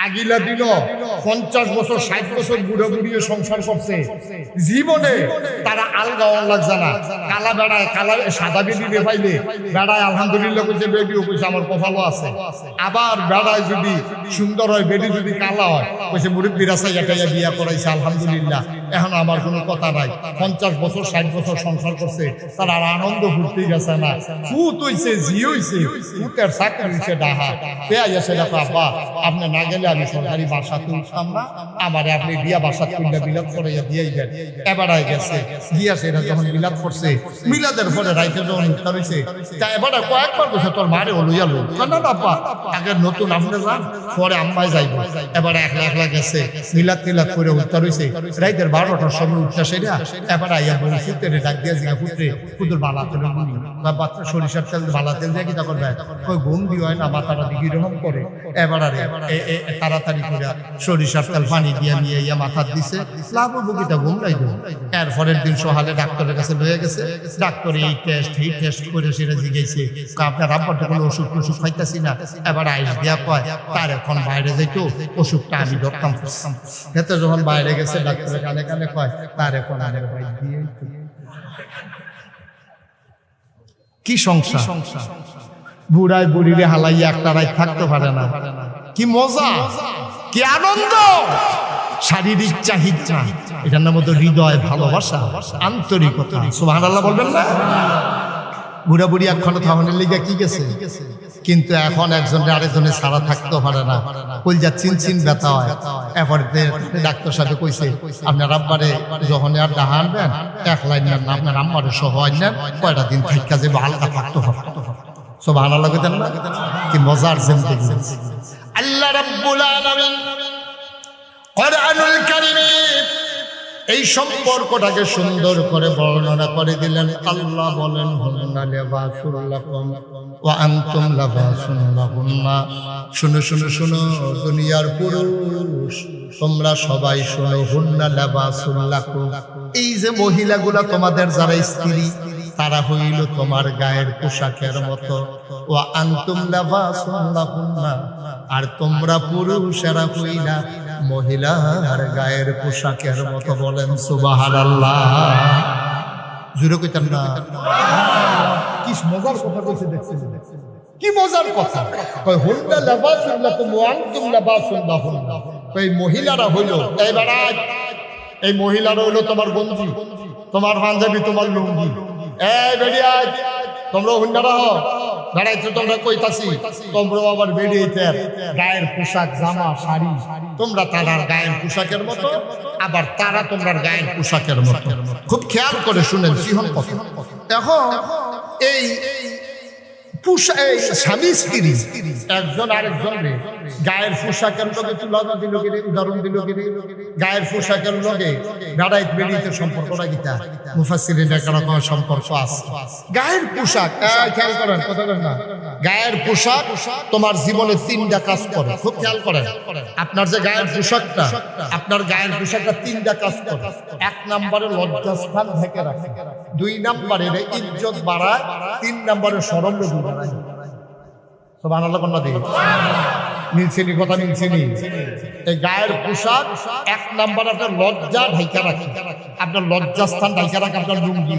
আগিলা দিন 50 বছর 60 বছর বুড়ো বুড়িয়ে সংসার করছে, জীবনে তারা আলগা লাগছে না। কালা বেড়ায় কালা সাদা বেডি পাইলে বেড়ায় আলহামদুলিল্লাহ কইছে, বেডিও কইছে আমার কপালও আছে। আবার বেড়ায় যদি সুন্দর হয়, বেডি যদি কালা হয় কইছে মুরব্বিরা চাইয়া বিয়া করাইছে আলহামদুলিল্লাহ, এখন আমার কোনো কথা নাই। 50 বছর 60 বছর সংসার করছে, তার আর আনন্দ ফুর্তি গেছে না। ফুট হইছে, জি হইছে, ফুটের চাকরি হইছে ডাহা। পেয়ে গেছে দেখো আব্বা, আপনি না গেলে আমি সরকারি বাসাতে উঠতাম না, আমারে আপনি বিয়া বাসা তুললে বিলাদ করে দিয়েই দেন। এবারাই গেছে গিয়াছে, এরা যখন বিলাদ করছে, মিলাদের পরে রাইতে যখন উত্তর হয়েছে, তা এবারে কয়েকবার বসে তোর মারে লইয়া লো না আব্বা, আগে নতুন আপনি যান, পরে আম্মাই যাইব। এবারে একলা একলা গেছে, মিলাদ টিলাদ করে উত্তর হয়েছে, রাইতের 12টার সময় উঠতে সেরা। এবার আইয়া বলে ফুটে ডাক দিয়া জিগা ফুটে ফুতুর বালা তেল বা বাচ্চা সরিষার তেল বালা তেল দিয়ে কি তখন দেয়, ওই ঘুম দি হয় না, মাথাটা দিকে এরকম করে। এবার তাড়াতাড়ি করে সরিষার তেল পানি দিয়ে নিয়ে ইয়া মাথা দিছে, লাভ বুকিটা ঘুম নাই দেব। এর পরের দিন সকালে ডাক্তারের কাছে লয়ে গেছে, ডাক্তার এই টেস্ট করে সেটা জিজ্ঞেসে, আপনার আব্বাটা কোনো ওষুধ টষুধ খাইতেছি না। এবার আইস দিয়া কয় তার এখন বাইরে যাইতো, ওষুধটা আমি ধরতাম। এতে যখন বাইরে গেছে ডাক্তারের কানে কানে কয় তার এখন আরেক ভাই দিয়ে কি সংসার, বুড়ায় বুড়িরে হালাইয়া একটা রাত থাকতে পারে না। কি মজা, কি আনন্দ, শারীরিক চাহিদা, এটার নাম হতো হৃদয়, ভালোবাসা, আন্তরিকতা। সুবহানাল্লাহ বলবেন না? বুড়া বুড়ি একখানে থামানোর লিগা কি গেছে, কিন্তু এখন একজনের আরেকজনে ছাড়া থাকতে পারে না, কলজা চিনচিন ব্যথা হয়। এরপরে ডাক্তার সাহেব কইছে আপনার আব্বারে যখন আর ডাহা আনবেন, এক লাইন না আপনার আম্মারে সহ আনবেন, কয়টা দিন থাইকা যাবে, হালকা থাকতে হবে। সুবহানাল্লাহ কইতেন না? কি মজার জিন্দেগি। আল্লাহ রাব্বুল আলামিন কোরআনুল কারীমে এই সম্পর্কটাকে সুন্দর করে বর্ণনা করে দিলেন। আল্লাহ বলেন হুন্না লিবাসুল লাকুম ওয়া আনতুম লিবাসুন লাহুন্না। শুনো শুনো শুনো দুনিয়ার পুরুষ, তোমরা সবাই শুনো, হুন্না লিবাসুল লাকুম, এই যে মহিলাগুলা তোমাদের যারা স্ত্রী, তারা হইল তোমার গায়ের পোশাকের মতো। ওয়া আনতুম লিবাসুন লাহুন্না, আর তোমরা পুরুষেরা হইলা মহিলার গায়ের পোশাকের মতো। বলেন সুবহানাল্লাহ, জুড়ে কইতেন না? কি মজার কথা কইছে দেখছেন, কি মজার কথা। কই হুন্না লিবাসুন লাকুম ওয়া আনতুম লিবাসুন লাহুন্না, কই মহিলারা হইল, এই মহিলারা হইল তোমার গঞ্জি, তোমার পাঞ্জাবি, তোমার লুঙ্গি। এই বেরিয়া তোমরা হুন্নারা হও, বেড়াইতে তোমরা কইতাছি, তোমরা আবার বেরিয়েছে গায়ের পোশাক, জামা, শাড়ি, তোমরা তারার গায়ের পোশাকের মতো, আবার তারা তোমরার গায়ের পোশাকের মতো। খুব খেয়াল করে শুনেন সিহন কথা। এখন এই স্বামী স্ত্রী একজন আরেকজনের গায়ের পোশাকের লগে তুলনা দিল গিয়ে, উদাহরণ দিল গিয়ে, গায়ের পোশাকের লগে গাড়াইত বেরিতে সম্পর্কটা গীতা মুফাসসিরিনের কারণে সম্পর্ক আছে। গায়ের পোশাক খেয়াল করেন, কথা বলেন না, গায়ের পোশাক তোমার জীবনে 3টা কাজ করে। খুব খেয়াল করেন, আপনার যে গায়ের পোশাকটা, আপনার গায়ের পোশাকটা 3টা কাজ করে। 1 নম্বরে লজ্জাস্থান ঢেকে রাখে, 2 নম্বরে ইজ্জত বাড়ায়, 3 নম্বরে শরম রোগ বাড়ায়। সুবহানাল্লাহ কোন দিন মিলছেনি, কথা মিলছেনি। এই গায়ের পোশাক 1 নম্বর আপনার লজ্জা ঢাইকা রাখে, আপনার লজ্জাস্থান ঢাইকা রাখে, আপনার লুঙ্গি,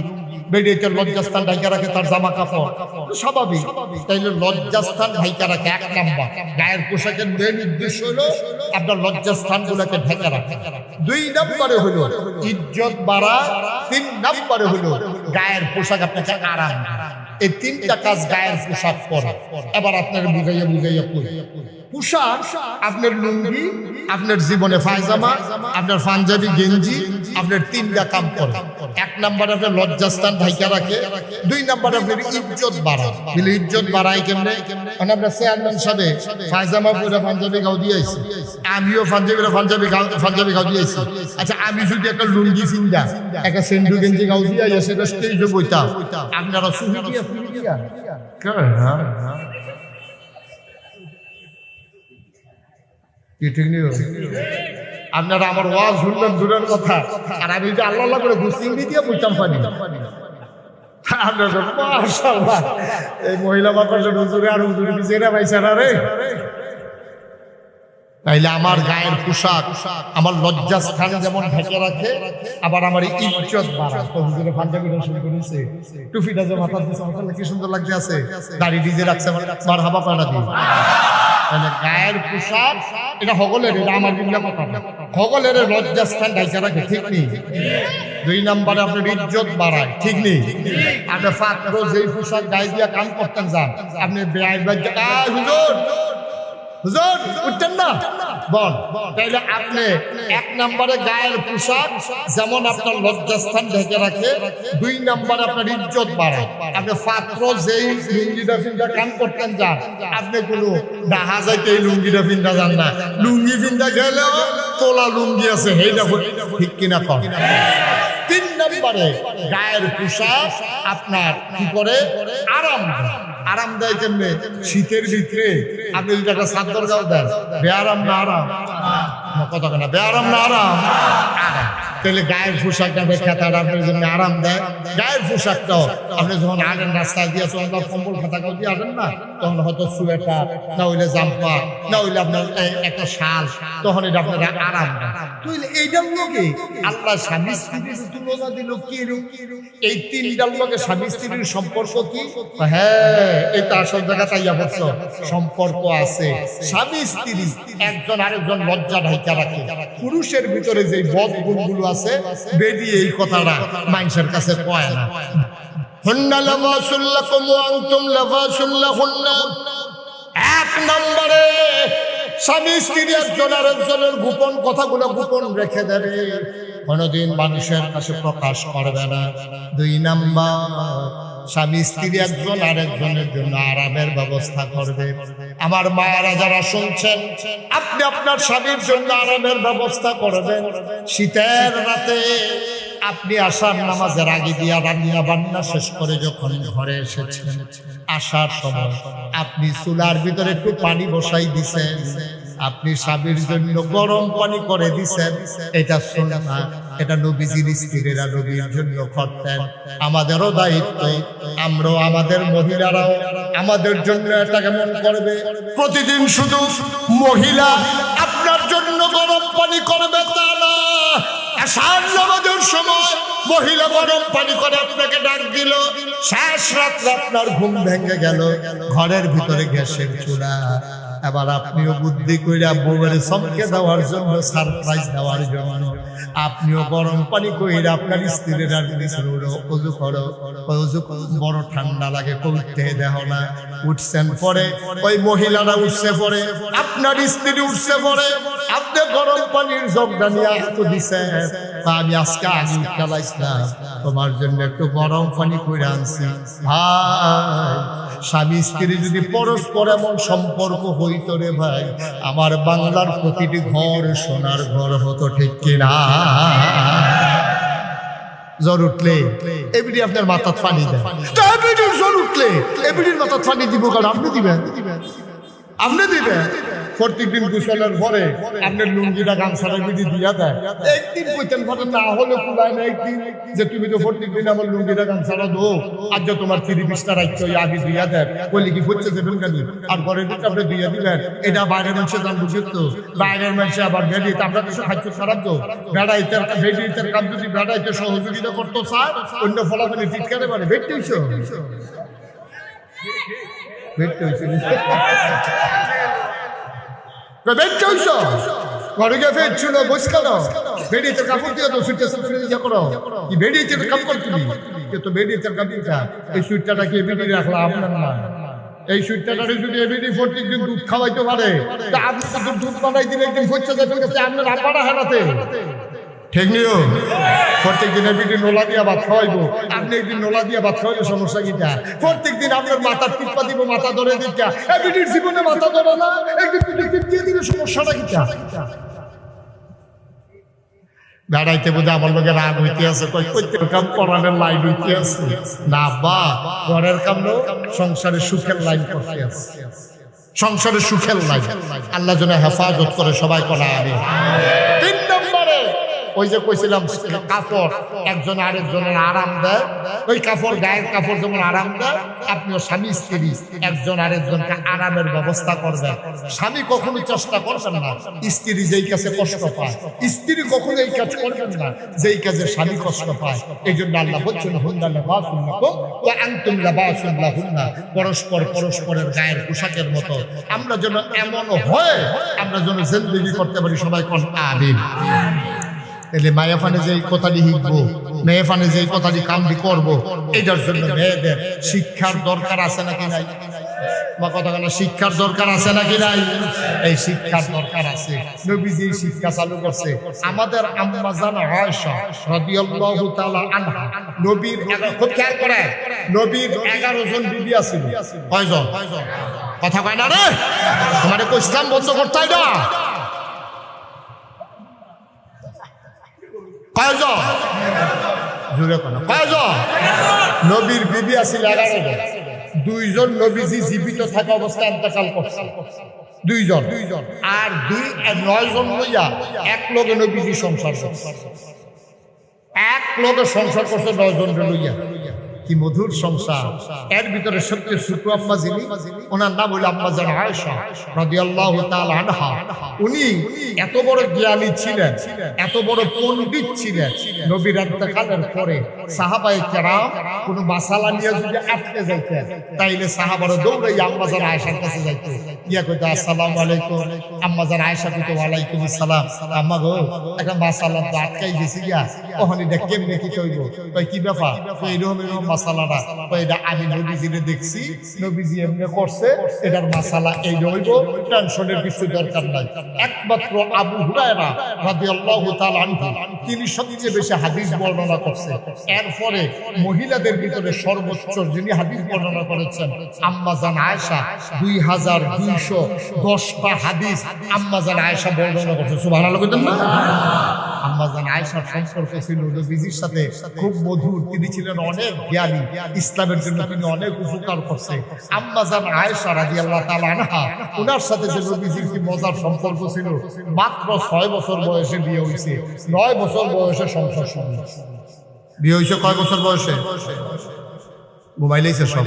বেডিতে লজ্জাস্থান ঢাইকা রাখে, তার জামা কাপড়, স্বাভাবিক। তাইলে লজ্জাস্থান ঢাইকা রাখে 1 নম্বর। গায়ের পোশাকের মেন উদ্দেশ্য হলো আপনার লজ্জাস্থান গুলোকে ঢাইকা রাখে। 2 নম্বরে হলো ইজ্জত বাড়া, 3 নম্বরে হলো গায়ের পোশাক আপনাকে আরাম। এই 3টা কাজ গায়ের পোশাক করে। এবার আপনার বুঝাইয়া কই, পোশাক আপনার লুঙ্গি, আপনার জীবনে পায়জামা, আপনার পাঞ্জাবি, গেঞ্জি, আপনার 3টা কাম করে। 1 নম্বরে আপনার লজ্জাস্থান ঢাইকা রাখে, 2 নম্বরে আপনার ইজ্জত বাড়ায়। বলে ইজ্জত বাড়ায় কেমনে? মানে আপনার চেয়ারম্যান সাহেব পায়জামা পরে পাঞ্জাবি গাও দিয়েছি, আমিও পাঞ্জাবি গাও দিয়েছি। আচ্ছা, আমি যদি একটা লুঙ্গি চিন্তা, একটা সেন্ডু গেঞ্জি গাও দিয়ে সেটা স্টেজে বইতাম, আপনারা সুহি দিয়া ঠিক নেই? আপনারা আমার ওয়াজ শুনলেন দূরের কথা, আর আমি যে আল্লাহ করে গুছিয়ে দিয়ে বইতাম পানি। মাশাআল্লাহ, এই মহিলা বাপার হুজুরে আর হুজুরে পিছিয়ে পাইছে না রে। তাইলে আমার গায়ের পোশাক আমার লজ্জাস্থান যেমন ঢেকে রাখে, আবার আমার ইজ্জত বাড়ায়। হুজুরে পাঞ্জাবিটা শুরু করেছে, টুপিটা যে মাথা দিচ্ছে, মাথাটা কি সুন্দর লাগতে আছে, দাড়ি ডিজে রাখছে, মারহাবা পানা দিয়ে। তাহলে গায়ের পোশাক এটা হগলের, এটা আমার বিল্লা কথা না, হগলের লজ্জাস্থান ঢেকে রাখে, ঠিক নেই। 2 নম্বরে আপনার ইজ্জত বাড়ায়, ঠিক নেই। আপনি ফাত্র যেই পোশাক গায়ে দিয়া কাম করতেন যান, আপনি বেআইন হুজুর হুজুর উঠতেন না বল। তাইলে আপনি 1 নম্বরে গায়ের পোশাক যেমন আপনার লজ্জাস্থান ঢেকে রাখে, 2 নম্বরে আপনার ইজ্জত বাড়ায়। আপনি পাত্র যেই লুঙ্গিটা ফিন্দা কাম করতেন যান, আপনি কোনো ডাহা যাইতে এই লুঙ্গিটা ফিন্দা যান না, লুঙ্গি ফিন্দা গেলেও তোলা লুঙ্গি আছে, সেইটা ঠিক কিনা কর। 3 নম্বরে গায়ের পোশাক আপনার কি করে আরাম দেয়। কেমনে? শীতের ভিতরে আপনি যদি একটা চাদর গাও দেন, বেআরাম না আরাম? কথা কেনা, বেআরাম না আরাম? আরাম। তাহলে গায়ের পোশাকটা খেতাটা আপনার জন্য আরাম দেয়। গায়ের পোশাকটাও আপনি যখন আনেন রাস্তায় দিয়ে, তখন কম্বল খাতাটাও দিয়ে আনেন না, তখন হয়তো সোয়েটার, না হইলে জাম্পার, না হইলে আপনার একটা শাল, তখন এটা আপনার আরাম দেয়। তাহলে এইটার লোকে আল্লাহ স্বামী স্ত্রীর তুলনা দিল কি? এই 3টার লোকে স্বামী স্ত্রীর সম্পর্ক কি? হ্যাঁ, এটা আসল জায়গা তাইয়া বলছ, সম্পর্ক আছে। স্বামী স্ত্রী একজন আরেকজন লজ্জা ঢাইকা রাখে। পুরুষের ভিতরে যে বদ গুণগুলো আছে, বেরিয়ে এই কথাটা মানুষের কাছে কয় না। হুন্না লাবাসুল লাকুম ওয়া আনতুম লাবাসুল লাহুন্না। 1 নম্বরে স্বামী স্ত্রী একজন আরেকজনের গোপন কথাগুলো গোপন রেখে দেবে, কোনোদিন মানুষের কাছে প্রকাশ করবে না। 2 নম্বর, স্বামী স্ত্রী একজন আরেকজনের জন্য আরামের ব্যবস্থা করবে। আমার মায়েরা যারা শুনছেন, আপনি আপনার স্বামীর জন্য আরামের ব্যবস্থা করবেন। শীতের রাতে আপনি আসার নামাজের আগে দিয়া রান্না বান্না শেষ করে যখন ঘরে এসেছেন, আসার সময় আপনি চুলার ভিতরে একটু পানি বসাই দিছেন, আপনি স্বামীর জন্য গরম পানি করে দিছেন। এটা সুন্নাহ, এটা নবীজির স্ত্রীরা নবীর জন্য করতেন। আমাদেরও দায়িত্ব, আমরাও আমাদের মহিলারাও আমাদের জন্য এটা কেমন করবে। প্রতিদিন শুধু মহিলা আপনার জন্য গরম পানি করবে তা না, আসার নামাজের সময় মহিলা গরম পানি করে আপনাকে ডাক দিল, শেষ রাত্রে আপনার ঘুম ভেঙে গেল, ঘরের ভিতরে গ্যাসের চুলা, এবার আপনিও বুদ্ধি কইরা বউয়ের চমকে দেওয়ার জন্য, সারপ্রাইজ দেওয়ার জন্য আপনিও গরম পানি কইরা আপনার স্ত্রীর আর দিয়েছেন, ওযু করো, ওযু বড় ঠান্ডা লাগে, করতে দেহ না। উঠছেন পরে, ওই মহিলারা উঠছে পরে, আপনার স্ত্রী উঠছে পরে, আপনি গরম পানির জগটা নিয়ে হাত দিছেন, আমি আজকে আগে খেলাইছিলাম, তোমার জন্য একটু গরম পানি কইরা আনছি। ভাই, স্বামী স্ত্রী যদি পরস্পর এমন সম্পর্ক হইতো রে ভাই, আমার বাংলার প্রতিটি ঘর সোনার ঘর হতো, ঠিক কিনা? জ্বর উঠলে এবিডি আপনার মাথার পানি দেয়, জ্বর উঠলে এবিডির মাথার পানি দিব, কারণ আপনি দিবেন, আপনি দিবেন। প্রত্যেকদিন গোসলের পরে আপনার লুঙ্গিটা গামছাটা বিধি দিয়া দেয়। একদিন কইতেন পরে না হলে কুলায় না, একদিন যে তুমি তো প্রত্যেকদিন আমার লুঙ্গিটা গামছাটা দো, আর যে তোমার 30-20টা রাখতে আগে দিয়া দেয়, বলি কি হচ্ছে দেবেন কেন? আর ঘরের দিকে আপনি দিয়ে দিলেন, এটা বাইরের মানুষের দাম বুঝতো, বাইরের মানুষে আবার বেরিয়ে, আমরা কিছু খাদ্য খারাপ তো বেড়াইতে বেরিয়ে কাম যদি বেড়াইতে সহযোগিতা করতো স্যার, অন্য ফলাফলে টিটকারে পারে ভেটতেইছ ঘরে গিয়ে ফেরছিল বস কেন? বেরিয়েছে কাপড় দিয়ে তো সুইটটা করো, কি বেরিয়েছে কাম করছিলি তো বেরিয়েছে কাপড়টা, এই সুইটটা কি বেরিয়ে রাখলাম আপনার না? এই সুইটটারে যদি এবিডি প্রত্যেকদিন দুধ খাওয়াইতে পারে, তা আপনি তো দুধ বানাই দিলে একদিন হচ্ছে যাবেন কাছে আপনার আপারা হারাতে, ঠিক নিও? প্রত্যেকদিন এবিডি নোলা দিয়া ভাত খাওয়াইবো, আপনি একদিন নোলা দিয়া ভাত খাওয়াইলে সমস্যা কিটা? প্রত্যেকদিন আপনার মাথার টিপা দিব, মাথা ধরে দিকা, এবিডির জীবনে মাথা ধরে না, একদিন টিপ দিয়ে দিলে সমস্যাটা কিটা? বেড়াইতে বোধ আমার লোকে রাগ হইতে আছে, প্রত্যেক কাম করানোর লাইন হইতে আছে না, বা ঘরের কাম সংসারের সুখের লাইন করতে আছে, সংসারের সুখের লাইন। আল্লাহ যেন হেফাজত করে, সবাই করা আমি। 3 নম্বরে ওই যে কইছিলাম কাপড় একজন আরেকজনের আরাম দেয়, ওই কাপড় গায়ের কাপড় যেমন আরাম দেয়, আপনিও স্বামী স্ত্রী একজন আরেকজনকে আরামের ব্যবস্থা করবেন। স্বামী কখনো চেষ্টা করবেন না স্ত্রী যেই কাছে কষ্ট পায়, স্ত্রী কখনো এই কাজ করবেন না যেই কাজে স্বামী কষ্ট পায়। এই জন্য আল্লাহ বলছেন হুন্না লিবাসুন লাকুম ওয়া আনতুম লিবাসুন লাহুন্না, পরস্পর পরস্পরের গায়ের পোশাকের মতো। আমরা যেন এমন হয় আমরা যেন জিন্দেগি করতে পারি। সবাই কোন আমিন। তাহলে মায়াফানে যে কথাটি শিখবো, মেয়েফানে যে কথাটি কামটি করবো, এটার জন্য মেয়েদের শিক্ষার দরকার আছে নাকি নাই? বা কথা কেন শিক্ষার দরকার আছে নাকি নাই? এই শিক্ষার দরকার আছে। নবীজি শিক্ষা চালু করছে। আমাদের আম্মা জান আয়েশা রাদিয়াল্লাহু তাআলা আনহা, নবীর খুব খেয়াল করে, নবীর 11 জন বিবি আছিল। কয়জন? কথা কয় না রে, তোমারে কো ইসলাম বন্ধ করতে হয় না। কয়জন? জোরে কোন কয়জন? নবীর বিবি আছিল 11 জন। 2 জন নবীজি জীবিত থাকা অবস্থায় ইন্তেকাল করছে, 2 জন। আর 9 জন লইয়া এক লগে নবীজি সংসার করছে, এক লগে সংসার করছে 9 জন লইয়া। কি মধুর সংসার। এর ভিতরে সবচেয়ে ছোট আম্মা যিনি, ওনার নাম হলো আম্মা জান আয়েশা রাদিয়াল্লাহু তাআলা আনহা। উনি এত বড় জ্ঞানী ছিলেন, এত বড় পণ্ডিত ছিলেন। নবীর ইন্তেকালের পরে সাহাবায়ে কেরাম কোনো মাসালা নিয়ে যদি আটকে যাইতেন, তাইলে সাহাবারা দৌড়াই আম্মা জান আয়েশার কাছে যাইতো, ইয়া কইতো আসসালামু আলাইকুম। আম্মা জান আয়েশা কইতো ওয়ালাইকুম আসসালাম। আম্মা গো, একটা মাসালা তো আটকাই গেছি গিয়া, ওখানে এটা কেমনে কি কইব? কই কি ব্যাপার? কই এরকম মাসালাটা, কই এটা আমি নবীজিরে দেখছি, নবীজি এমনি করছে, এটার মাসালা এই রইব, টেনশনের কিছু দরকার নাই। একমাত্র আবু হুরায়রা রাদিয়াল্লাহু তাআলা আনহু, তিনি সবচেয়ে বেশি হাদিস বর্ণনা করছে। এরপরে মহিলাদের ভিতরে সর্বোচ্চ যিনি হাদিস বর্ণনা করেছেন আম্মা জান আয়েশা, 2210টা হাদিস আম্মা জান আয়েশা বর্ণনা করছে। সুবহানাল্লাহ কইতেন না? আম্মা জান আয়েশার সম্পর্ক ছিল নবীজির সাথে খুব মধুর। তিনি ছিলেন অনেক জ্ঞানী, ইসলামের জন্য তিনি অনেক উপকার করছে। আম্মা জান আয়েশা রাদিয়াল্লাহু তাআলা আনহা, ওনার সাথে যে নবীজির কি মজার সম্পর্ক ছিল। মাত্র 6 বছর বয়সে বিয়ে হয়েছে, 9 বছর বয়সে সংসার শুরু। বিয়ে হয়েছে কয় বছর বয়সে? মোবাইল এসে সব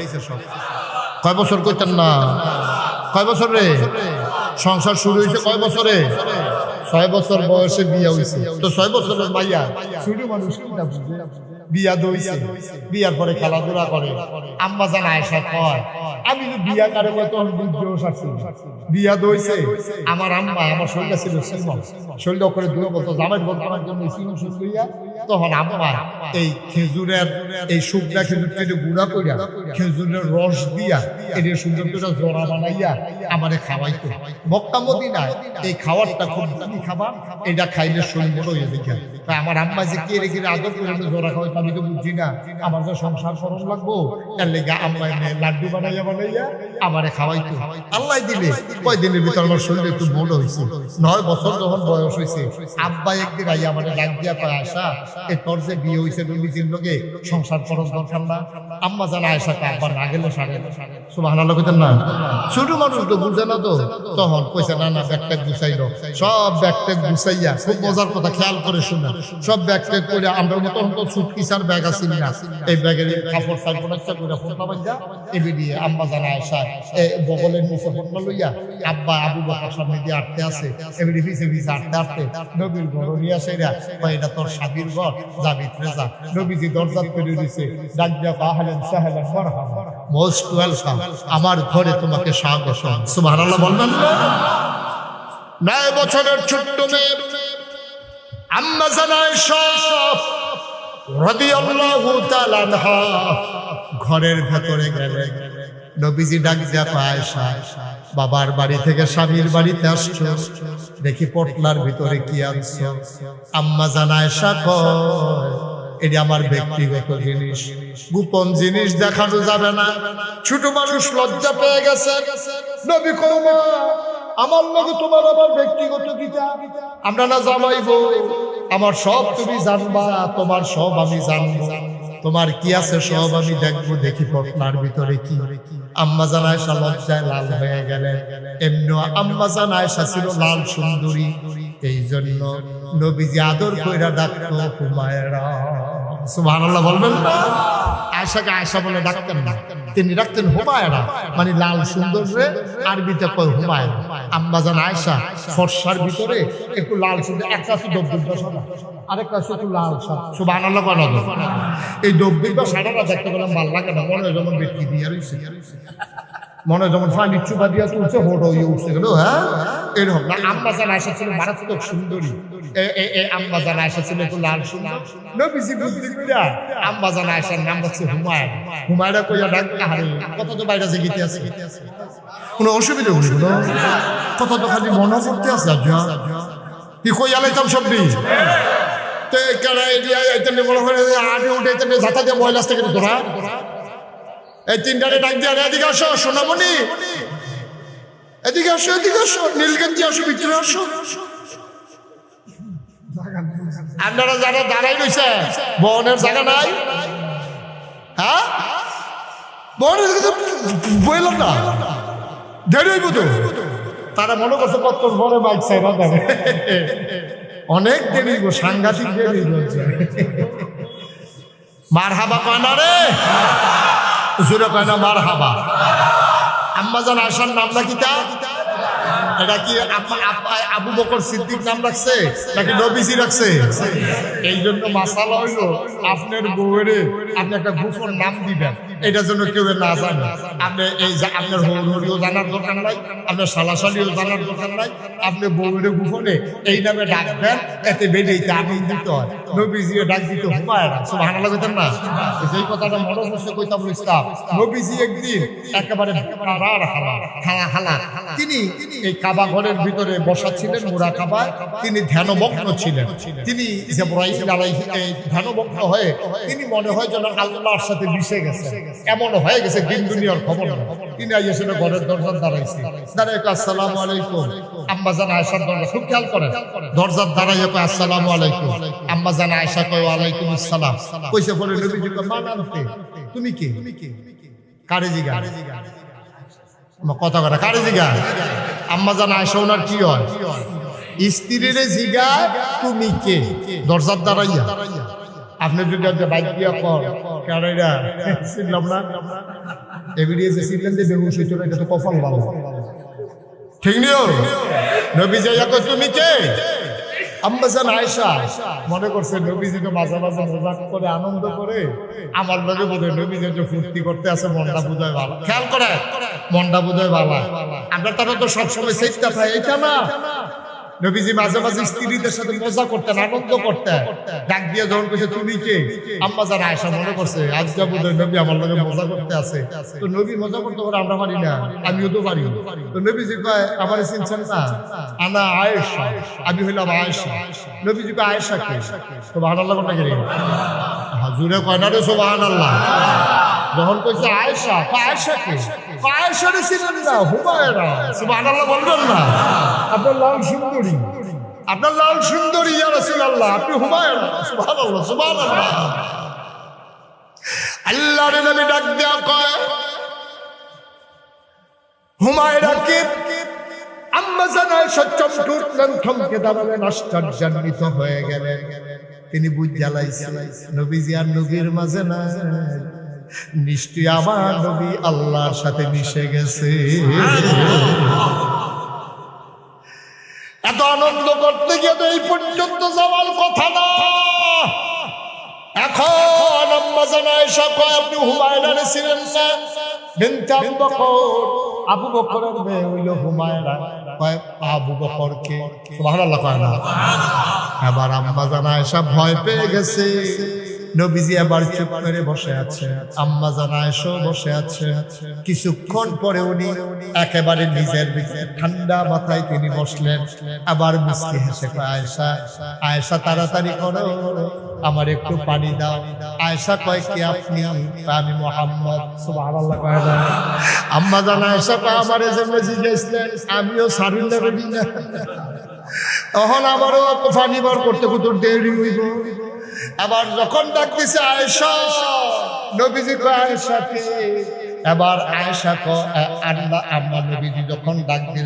কয় বছর কইতেন না? কয় বছর রে সংসার শুরু হয়েছে? কয় বছরে? 6 বছর বয়সে বিয়ে হয়েছে। তো 6 বছরের মাইয়া ছোট মানুষ কিনা বুঝে বিয়া দইছে, বিয়ার পরে খেলাধুলা করে। আম্মা জান আয়েশা কয়, আমি তো বিয়া করে তখন বুঝতেও পারছি, বিয়া দইছে আমার আম্মা, আমার শরীরটা ছিল সিমন, শরীরটা করে দূরে বলতো জামাই বলতার জন্য সিমন শুরু করিয়া, তখন আম্মা এই খেজুরের এই শুকনা খেজুরটা একটু গুঁড়া করিয়া খেজুরের রস দিয়া এটা সুন্দর করে জোড়া বানাইয়া আমারে খাওয়াইতো। মক্কা মদিনায় এই খাবারটা খুব দামি খাবার, এটা খাইলে শরীর বড় হয়ে যায়। তাই আমার আম্মা যে কে রেখে আদর করে জোড়া খাওয়াই, আমি তো বুঝছি না, আমার যে সংসার করণ লাগবো, তার লেগে আম্মা লাড্ডু বানাইয়া বানাইয়া আমারে খাওয়াইতো। আল্লাহ দিলে কয়দিনের ভিতর আমার শরীর একটু বড় হয়েছে। 9 বছর যখন বয়স হয়েছে, আব্বা একদিন আইয়া আমারে ডাক দিয়া কয়, আয়েশা এই তোর যে বিয়ে হয়েছে নবীজির লোকে, সংসার করণ দরকার না? আম্মা জান আয়েশা আব্বা না গেলে সারে। সুবহানাল্লাহ কইতেন না? ছোট মানুষ তো বুঝে না, তো তখন কইছে না না ব্যাগটা গুছাইলো। সব ব্যাগটা গুছাইয়া, খুব মজার কথা খেয়াল করে শুনে, সব ব্যাগটা করে আমরা মতো তো সুটকিসার ব্যাগ আছে না, এই ব্যাগের কাপড় সাইপড় একটা করে ফোটা বাঁধা এবে দিয়ে আম্মা জান আয়েশা বগলের নিচে ফোটা লইয়া আব্বা আবু বকর সামনে দিয়ে আটতে আছে, এমনি পিছে পিছে আটতে আটতে নবীর ঘর নিয়ে আসে, এটা তোর স্বামীর ঘর, যা ভিতরে যা। নবীজি দরজা পেরে দিছে, ডাক দিয়া আহলান সাহলান মারহাবা, মোস্ট ওয়েলকাম, আমার ঘরে তোমাকে স্বাগত। সুবহানাল্লাহ বলবেন না? 9 বছরের ছোট্ট মেয়ে আম্মা জান আয়েশা রাদিয়াল্লাহু তাআলা আনহা ঘরের ভেতরে গেলেন। নবীজি ডাক দিয়া আয়েশা, বাবার বাড়ি থেকে স্বামীর বাড়িতে আসছো, দেখি পটলার ভিতরে কি আনছো? আম্মা জান আয়েশা কয়, এটা আমার ব্যক্তিগত জিনিস, গোপন জিনিস দেখানো যাবে না। ছোট মানুষ লজ্জা পেয়ে গেছে। নবী কয়, মা আমার লগে তোমার আবার ব্যক্তিগত কিতা? আমরা না জামাইবো, আমার সব তুমি জানবা, তোমার সব আমি জানবো, তোমার কি আছে সব আমি দেখবো, দেখি পটলার ভিতরে কি। আম্মাজান আয়েশা লজ্জায় লাল হয়ে গেলেন। এমনি আম্মাজান আয়েশা ছিল লাল সুন্দরী, এই জন্য নবীজি আদর কইরা ডাকতো হুমায়রা। সুবহানাল্লাহ বলবেন না? আয়েশাকে আয়েশা বলে ডাকতেন না, তিনি ডাকতেন হুমায়রা, মানে লাল সুন্দরে আরবিতে কয় হুমায়রা। আম্মাজান আয়েশা ফর্সার ভিতরে একটু লাল সুন্দর, একটা আছে দব্বিব্বা সাদা, আরেকটা আছে একটু লাল সাদা। সুবহানাল্লাহ বলা যায়। এই দব্বিব্বা সাদাটা দেখতে গেলাম ভালো লাগে না, মনে হয় যেমন বেটকি দিয়ে রয়েছে, মনে হয় যেমন ফানি চুপা দিয়া তুলছে, হোটো ইয়ে উঠছে গেল। হ্যাঁ, এরকম না। আম্মাজান আয়েশা ছিল মারাত্মক সুন্দরী। আম্মাজান আয়েশা ছিল একটু লাল সুন্দর। নবীজি বুদ্ধি কইরা আম্মাজান আয়েশার নাম রাখছে হুমায়রা। হুমায়রা কইয়া ডাক, আরে কত তো বাইরে জিগিতে আছে, কোনো অসুবিধা হইল না, কত তো খালি মনে করতে আছে। কি কইয়া লাইতাম সবদি তে কারা এরিয়া আইতেন বড় করে আগে উঠে আইতেন জাতা দিয়ে ময়লা থেকে তোরা এই তিনটারে ডাক দিয়ে এদিকে আসো, সোনামণি এদিকে আসো, এদিকে আসো, নীলগঞ্জি আসো, ভিতরে আসো। আপনারা যারা দাঁড়াই রয়েছে বনের জায়গা নাই, হ্যাঁ বনের বললাম না দেরি হইব তো, তারা মনে করছে কত বড় বাইক সাইরা দেবে, অনেক দেরি হইব, সাংঘাতিক দেরি হচ্ছে। মারহাবা কয় না রে, জোরে কয় না মারহাবা। আম্মাজান আয়েশার নাম নাকি তা, এটা কি আবু বকর সিদ্দিক নাম রাখছে নাকি নবীজি রাখছে? এই জন্য মাসালা হইল আপনার বউয়েরে আপনি একটা গোপন নাম দিবেন, এটার জন্য কেউ না জানে। আপনি এই আপনার হরিও জানার দরকার নাই, আপনার সালাশালিও জানার দরকার নাই, আপনি বউয়েরে গোপনে এই নামে ডাকবেন, এতে বেড়েইতে আমিন দিতে হয়। নবীজি ডাক দিত হুমায়রা। সুবহানাল্লাহ কইতেন না? যেই কথাটা মনে হচ্ছে কইতাম ইসলাম, নবীজি একদিন একেবারে তিনি এই কাবা ঘরের ভিতরে বসা ছিলেন মুরাকাবায়, তিনি ধ্যানমগ্ন ছিলেন। তিনি জিবরাইল আলাইহিস ধ্যানমগ্ন হয়ে তিনি মনে হয় যেন আল্লাহর সাথে মিশে গেছে, এমন হয়ে গেছে দিন দুনিয়ার খবর না। তিনি এসে ঘরের দরজার দাঁড়াইছে, দাঁড়ায় আসসালামু আলাইকুম। আম্মাজান আয়েশার দরজা খুব খেয়াল করেন, দরজার দাঁড়াইয়া কয় আসসালামু আলাইকুম। আম্মাজান আয়েশা কয় ওয়ালাইকুম আসসালাম। কইছে বলে নবীজি কয় মা নামতে তুমি কে? কারে জিগা কথা কথা কারে জিগা? আম্মাজান আয়েশা ওনার কি হয়? স্ত্রীরে জিগা তুমি কে, দরজার দাঁড়াইয়া। আপনি যদি বাইক দিয়া কর কারেরা চিনলাম না, এভিডিএসে চিনলেন যে বেগুন সইতো না, এটা তো কপাল ভালো, ঠিক নিও। নবী যাইয়া কয় তুমি কে? আম্মাজান আয়েশা মনে করছে নবীজি তো মাঝে মাঝে মজাক করে আনন্দ করে আমার লগে বোধহয় নবীজি যে ফুর্তি করতে আছে, মনটা বোধহয় ভালো। খেয়াল করে মনটা বোধহয় ভালো। আমরা তারা তো সবসময় চেষ্টা পাই, এটা না। নবীজি মাঝে মাঝে স্ত্রীদের সাথে মজা করতেন, আনন্দ করতেন। ডাক দিয়ে যখন কইছে তুমি কে, আম্মাজান আয়েশা মনে করছে আজকে বোধহয় নবী আমার লগে মজা করতে আছে। তো নবী মজা করতে পারে, আমরা পারি না, আমিও তো পারি। তো নবীজি কয় আমার চিনছেন না, আনা আয়েশা, আমি হইলাম আয়েশা। নবীজি কয় আয়েশা কে? সুবহানাল্লাহ কোনটা গেলে হাজুরে কয় না রে সুবহানাল্লাহ। যখন কইছে আয়েশা, আয়েশা কে? আয়েশা রে চিনেন না, হুমায়রা। সুবহানাল্লাহ বলবেন না? আপনার লাল সুন্দরী, আপনার লাল সুন্দরী ইয়া রাসূলুল্লাহ, আপনি হুমায়রা। সুবহানাল্লাহ সুবহানাল্লাহ। আল্লাহর নবী ডাক দিয়া কয় হুমায়রা কে? আম্মাজান আয়েশা চমকে উঠলেন, থমকে দাঁড়ালেন, আশ্চর্যান্বিত হয়ে গেলেন। তিনি বুঝ জ্বালাইছে নবীজি আর নবীর মাঝে না, নিশ্চয়ই আমার নবী আল্লাহর সাথে মিশে গেছে। এত আনন্দ করতে গিয়ে তো এই পর্যন্ত যাওয়ার কথা না। এখন আম্মাজান আয়েশা কয় আপনি হুমায়রারে ছিলেন না? বিনতে আবু বকর, আবু বকরের মেয়ে হইল হুমায়রা। কয় আবু বকরকে? সুবহানাল্লাহ কয় না? এবার আম্মাজান আয়েশা ভয় পেয়ে গেছে। নবীজি আবার চুপ করে বসে আছে, আম্মাজান আয়েশা বসে আছে। কিছুক্ষণ পরে উনি একেবারে নিজের ভিতরে ঠান্ডা মাথায় তিনি বসলেন, আবার মুস্কি হেসে কয় আয়েশা, আয়েশা তাড়াতাড়ি করো, আমার একটু পানি দাও। আয়েশা কয় কি আপনি? আমি মুহাম্মদ। সুবহানাল্লাহ কয় না? আম্মাজান আয়েশা কয় আমারে যেমন জিজ্ঞেসলেন আমিও সারিল্লা করি না, তখন আবারও পানি বার করতে কত দেরি হইব। আবার যখন ডাকতেছে আয়েশা, নবীজি কয় আয়েশা কে? এবার আয়েশা আল্লাহ আম্মা নবীজি যখন ডাক দিলেন